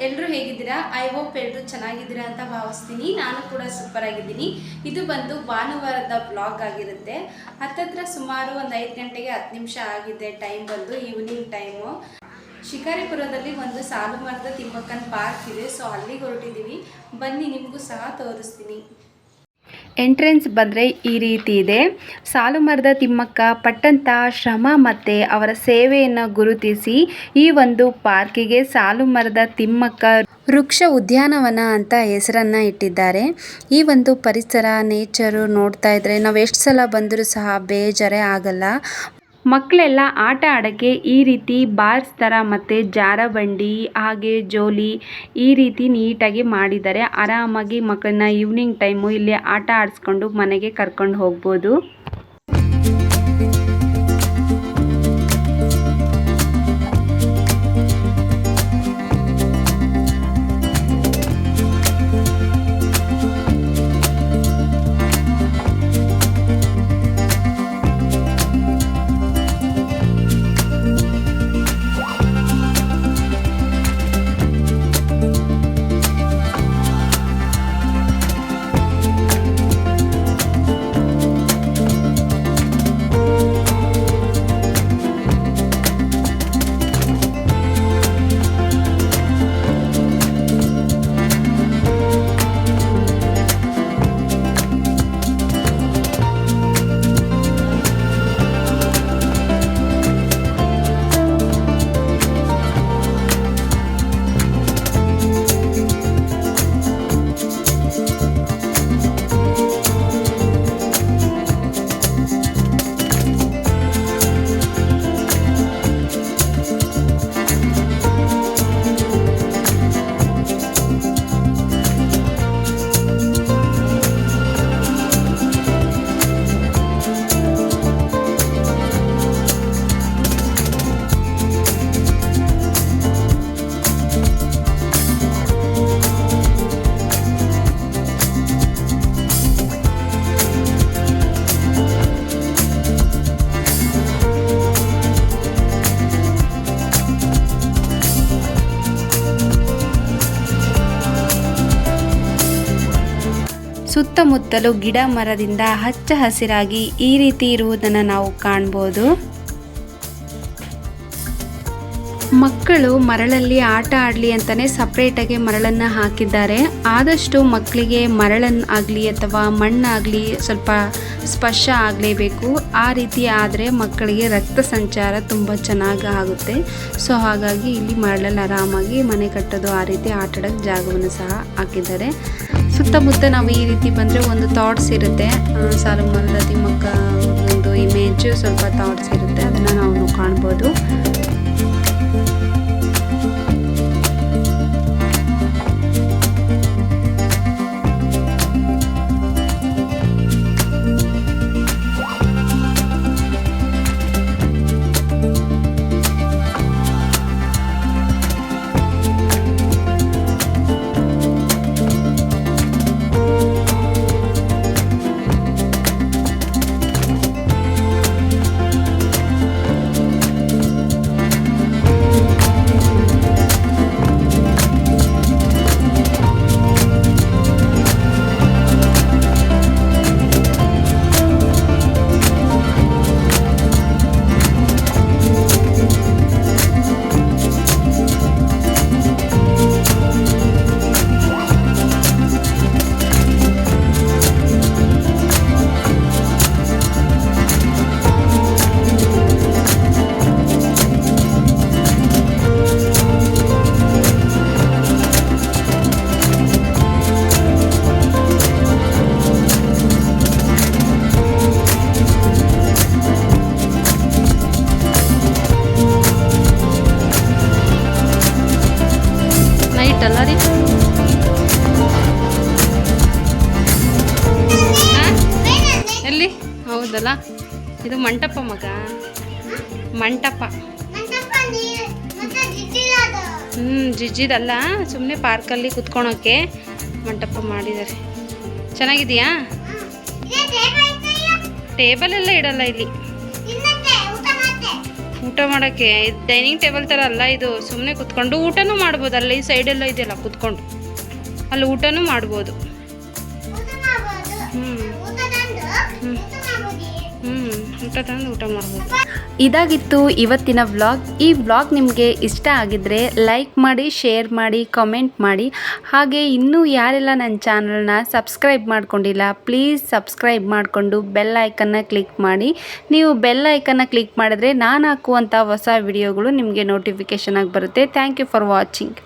ಎಲ್ಲರೂ ಹೇಗಿದ್ದೀರಾ? I hope ಎಲ್ಲರೂ ಚೆನ್ನಾಗಿದ್ದೀರಾ ಅಂತ ಭಾವಿಸ್ತೀನಿ. ನಾನು ಕೂಡ ಸೂಪರ್ ಆಗಿದ್ದೀನಿ. ಇದು ಬಂದು ಭಾನುವಾರದ ಬ್ಲಾಗ್ ಆಗಿರುತ್ತೆ. ಹತ್ತತ್ರ ಸುಮಾರು ಒಂದು 5 ಗಂಟೆಗೆ 10 ನಿಮಿಷ ಆಗಿದೆ. ಟೈಮ್ ಬಂದು ಈವ್ನಿಂಗ್ ಟೈಮು. ಶಿಕಾರಿಪುರದಲ್ಲಿ ಒಂದು ಸಾಲು ಮರದ ತಿಮ್ಮಕ್ಕನ ಪಾರ್ಕ್ ಇದೆ. ಸೊ ಅಲ್ಲಿಗೆ ಹೊರಟಿದ್ದೀವಿ. ಬನ್ನಿ, ನಿಮಗೂ ಸಹ ತೋರಿಸ್ತೀನಿ. ಎಂಟ್ರೆನ್ಸ್ ಬಂದರೆ ಈ ರೀತಿ ಇದೆ. ಸಾಲು ಮರದ ತಿಮ್ಮಕ್ಕ ಪಟ್ಟಂತ ಶ್ರಮ ಮತ್ತು ಅವರ ಸೇವೆಯನ್ನು ಗುರುತಿಸಿ ಈ ಒಂದು ಪಾರ್ಕಿಗೆ ಸಾಲು ಮರದ ತಿಮ್ಮಕ್ಕ ವೃಕ್ಷ ಉದ್ಯಾನವನ ಅಂತ ಹೆಸರನ್ನು ಇಟ್ಟಿದ್ದಾರೆ. ಈ ಒಂದು ಪರಿಸರ ನೇಚರು ನೋಡ್ತಾ ಇದ್ರೆ ನಾವು ಎಷ್ಟು ಸಲ ಬಂದರೂ ಸಹ ಬೇಜಾರೇ ಆಗಲ್ಲ. ಮಕ್ಕಳೆಲ್ಲ ಆಟ ಆಡೋಕ್ಕೆ ಈ ರೀತಿ ಬಾರ್ಸ್ ಥರ ಮತ್ತು ಜಾರಬಂಡಿ ಹಾಗೆ ಜೋಲಿ ಈ ರೀತಿ ನೀಟಾಗಿ ಮಾಡಿದ್ದಾರೆ. ಆರಾಮಾಗಿ ಮಕ್ಕಳನ್ನ ಈವ್ನಿಂಗ್ ಟೈಮು ಇಲ್ಲಿ ಆಟ ಆಡಿಸ್ಕೊಂಡು ಮನೆಗೆ ಕರ್ಕೊಂಡು ಹೋಗ್ಬೋದು. ಸುತ್ತಮುತ್ತಲು ಗಿಡ ಮರದಿಂದ ಹಚ್ಚ ಹಸಿರಾಗಿ ಈ ರೀತಿ ಇರುವುದನ್ನು ನಾವು ಕಾಣ್ಬೋದು. ಮಕ್ಕಳು ಮರಳಲ್ಲಿ ಆಟ ಆಡಲಿ ಅಂತಲೇ ಸಪ್ರೇಟಾಗಿ ಮರಳನ್ನು ಹಾಕಿದ್ದಾರೆ. ಆದಷ್ಟು ಮಕ್ಕಳಿಗೆ ಮರಳನ್ನು ಆಗಲಿ ಅಥವಾ ಮಣ್ಣಾಗಲಿ ಸ್ವಲ್ಪ ಸ್ಪರ್ಶ ಆಗಲೇಬೇಕು. ಆ ರೀತಿ ಆದರೆ ಮಕ್ಕಳಿಗೆ ರಕ್ತ ಸಂಚಾರ ತುಂಬ ಚೆನ್ನಾಗಿ ಆಗುತ್ತೆ. ಸೊ ಹಾಗಾಗಿ ಇಲ್ಲಿ ಮರಳಲ್ಲಿ ಆರಾಮಾಗಿ ಮನೆ ಕಟ್ಟೋದು ಆ ರೀತಿ ಆಟ ಆಡೋಕ್ಕೆ ಜಾಗವನ್ನು ಸಹ ಹಾಕಿದ್ದಾರೆ. ಸುತ್ತಮುತ್ತ ನಾವು ಈ ರೀತಿ ಬಂದರೆ ಒಂದು ಥಾಟ್ಸ್ ಇರುತ್ತೆ. ಸಾಲು ಮರದ ತಿಮ್ಮಕ್ಕ ಒಂದು ಇಮೇಜು ಸ್ವಲ್ಪ ಥಾಟ್ಸ್ ಇರುತ್ತೆ, ಅದನ್ನು ನಾವು ಕಾಣ್ಬೋದು. ಅಲ್ಲ ರೀ ಎಲ್ಲಿ? ಹೌದಲ್ಲ, ಇದು ಮಂಟಪ ಮಗ, ಮಂಟಪ. ಜಿಜ್ಜಿದಲ್ಲ, ಸುಮ್ಮನೆ ಪಾರ್ಕಲ್ಲಿ ಕುತ್ಕೊಳೋಕ್ಕೆ ಮಂಟಪ ಮಾಡಿದ್ದಾರೆ. ಚೆನ್ನಾಗಿದೆಯಾ? ಟೇಬಲ್ ಎಲ್ಲ ಇಡಲ್ಲ ಇಲ್ಲಿ. ಊಟ ಮಾಡೋಕ್ಕೆ ಡೈನಿಂಗ್ ಟೇಬಲ್ ಥರ ಅಲ್ಲ ಇದು, ಸುಮ್ಮನೆ ಕುತ್ಕೊಂಡು ಊಟನೂ ಮಾಡ್ಬೋದು. ಅಲ್ಲಿ ಸೈಡೆಲ್ಲ ಇದೆಯಲ್ಲ ಕುತ್ಕೊಂಡು ಅಲ್ಲಿ ಊಟನೂ ಮಾಡ್ಬೋದು. ಊಟ ತಂದು ಊಟ ಮಾಡ್ಬೋದು. ಇದಾಗಿತ್ತು ಇವತ್ತಿನ ವ್ಲಾಗ್. ಈ ವ್ಲಾಗ್ ನಿಮಗೆ ಇಷ್ಟ ಆಗಿದ್ದರೆ ಲೈಕ್ ಮಾಡಿ, ಶೇರ್ ಮಾಡಿ, ಕಮೆಂಟ್ ಮಾಡಿ. ಹಾಗೆ ಇನ್ನೂ ಯಾರೆಲ್ಲ ನನ್ನ ಚಾನಲ್ನ ಸಬ್ಸ್ಕ್ರೈಬ್ ಮಾಡ್ಕೊಂಡಿಲ್ಲ ಪ್ಲೀಸ್ ಸಬ್ಸ್ಕ್ರೈಬ್ ಮಾಡಿಕೊಂಡು ಬೆಲ್ ಐಕನ್ನ ಕ್ಲಿಕ್ ಮಾಡಿ. ನೀವು ಬೆಲ್ ಐಕನ್ನ ಕ್ಲಿಕ್ ಮಾಡಿದ್ರೆ ನಾನು ಹಾಕುವಂಥ ಹೊಸ ವಿಡಿಯೋಗಳು ನಿಮಗೆ ನೋಟಿಫಿಕೇಷನ್ ಆಗಿ ಬರುತ್ತೆ. Thank you for watching.